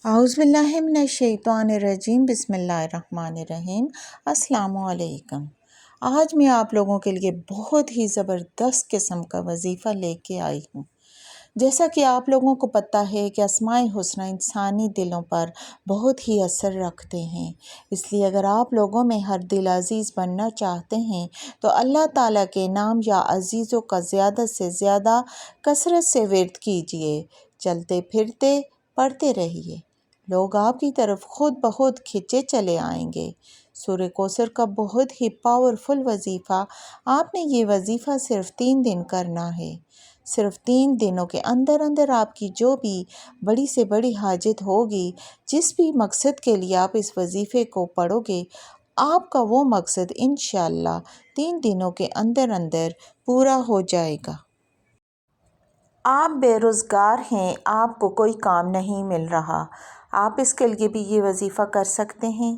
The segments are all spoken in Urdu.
اعوذ باللہ من الشیطان الرجیم، بسم اللہ الرحمن الرحیم۔ السلام علیکم۔ آج میں آپ لوگوں کے لیے بہت ہی زبردست قسم کا وظیفہ لے کے آئی ہوں۔ جیسا کہ آپ لوگوں کو پتہ ہے کہ اسماء الحسنی انسانی دلوں پر بہت ہی اثر رکھتے ہیں، اس لیے اگر آپ لوگوں میں ہر دل عزیز بننا چاہتے ہیں تو اللہ تعالیٰ کے نام یا عزیزوں کا زیادہ سے زیادہ کثرت سے ورد کیجئے، چلتے پھرتے پڑھتے رہیے، لوگ آپ کی طرف خود بخود کھنچے چلے آئیں گے۔ سورہ کوثر کا بہت ہی پاورفل وظیفہ، آپ نے یہ وظیفہ صرف 3 دن کرنا ہے۔ صرف 3 دنوں کے اندر اندر آپ کی جو بھی بڑی سے بڑی حاجت ہوگی، جس بھی مقصد کے لیے آپ اس وظیفے کو پڑھو گے، آپ کا وہ مقصد انشاءاللہ 3 دنوں کے اندر اندر پورا ہو جائے گا۔ آپ بے روزگار ہیں، آپ کو کوئی کام نہیں مل رہا، آپ اس کے لیے بھی یہ وظیفہ کر سکتے ہیں۔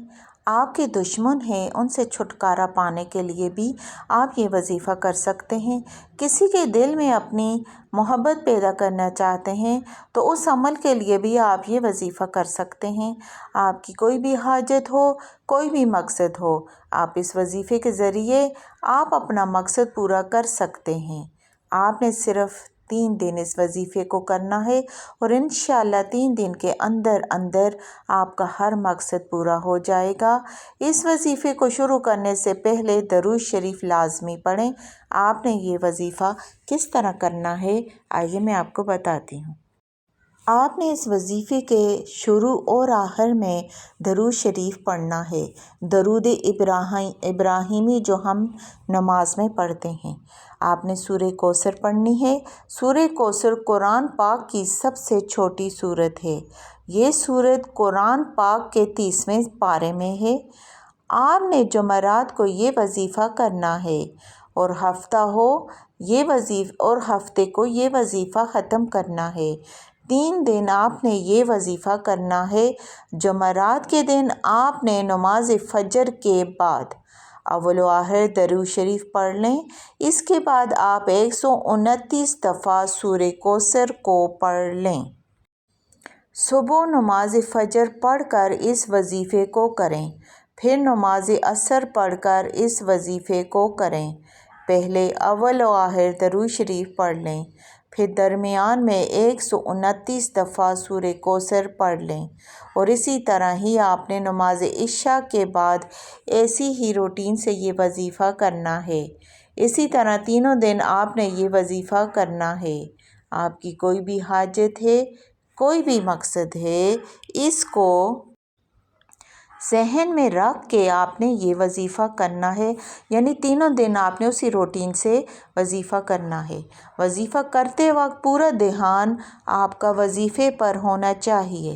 آپ کے دشمن ہیں، ان سے چھٹکارا پانے کے لیے بھی آپ یہ وظیفہ کر سکتے ہیں۔ کسی کے دل میں اپنی محبت پیدا کرنا چاہتے ہیں تو اس عمل کے لیے بھی آپ یہ وظیفہ کر سکتے ہیں۔ آپ کی کوئی بھی حاجت ہو، کوئی بھی مقصد ہو، آپ اس وظیفے کے ذریعے آپ اپنا مقصد پورا کر سکتے ہیں۔ آپ نے صرف 3 دن اس وظیفے کو کرنا ہے اور انشاءاللہ 3 دن کے اندر اندر آپ کا ہر مقصد پورا ہو جائے گا۔ اس وظیفے کو شروع کرنے سے پہلے درود شریف لازمی پڑھیں۔ آپ نے یہ وظیفہ کس طرح کرنا ہے، آئیے میں آپ کو بتاتی ہوں۔ آپ نے اس وظیفے کے شروع اور آخر میں درود شریف پڑھنا ہے، درود ابراہیمی جو ہم نماز میں پڑھتے ہیں۔ آپ نے سورہ کوثر پڑھنی ہے۔ سورہ کوثر قرآن پاک کی سب سے چھوٹی سورت ہے۔ یہ سورت قرآن پاک کے 30ویں پارے میں ہے۔ آپ نے جمعرات کو یہ وظیفہ کرنا ہے اور ہفتے کو یہ وظیفہ ختم کرنا ہے۔ 3 دن آپ نے یہ وظیفہ کرنا ہے۔ جمعرات کے دن آپ نے نماز فجر کے بعد اول و آخر درود شریف پڑھ لیں۔ اس کے بعد آپ 129 دفعہ سورہ کوثر کو پڑھ لیں۔ صبح نماز فجر پڑھ کر اس وظیفے کو کریں، پھر نماز عصر پڑھ کر اس وظیفے کو کریں۔ پہلے اول و آخر درود شریف پڑھ لیں، پھر درمیان میں 129 دفعہ سورہ کوثر پڑھ لیں، اور اسی طرح ہی آپ نے نماز عشاء کے بعد ایسی ہی روٹین سے یہ وظیفہ کرنا ہے۔ اسی طرح تینوں دن آپ نے یہ وظیفہ کرنا ہے۔ آپ کی کوئی بھی حاجت ہے، کوئی بھی مقصد ہے، اس کو ذہن میں رکھ کے آپ نے یہ وظیفہ کرنا ہے، یعنی تینوں دن آپ نے اسی روٹین سے وظیفہ کرنا ہے۔ وظیفہ کرتے وقت پورا دھیان آپ کا وظیفے پر ہونا چاہیے،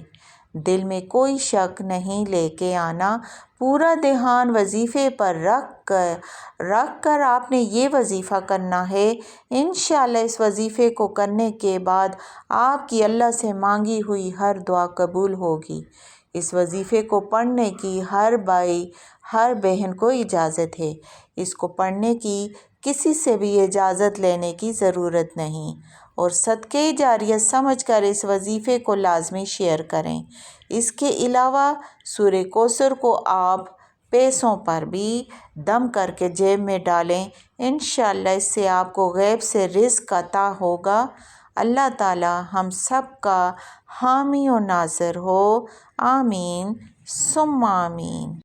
دل میں کوئی شک نہیں لے کے آنا، پورا دھیان وظیفے پر رکھ کر آپ نے یہ وظیفہ کرنا ہے۔ انشاءاللہ اس وظیفے کو کرنے کے بعد آپ کی اللہ سے مانگی ہوئی ہر دعا قبول ہوگی۔ اس وظیفے کو پڑھنے کی ہر بھائی ہر بہن کو اجازت ہے۔ اس کو پڑھنے کی کسی سے بھی اجازت لینے کی ضرورت نہیں، اور صدقہ جاریہ سمجھ کر اس وظیفے کو لازمی شیئر کریں۔ اس کے علاوہ سورہ کوثر کو آپ پیسوں پر بھی دم کر کے جیب میں ڈالیں، انشاءاللہ اس سے آپ کو غیب سے رزق عطا ہوگا۔ اللہ تعالی ہم سب کا حامی و ناصر ہو، آمین ثم آمین۔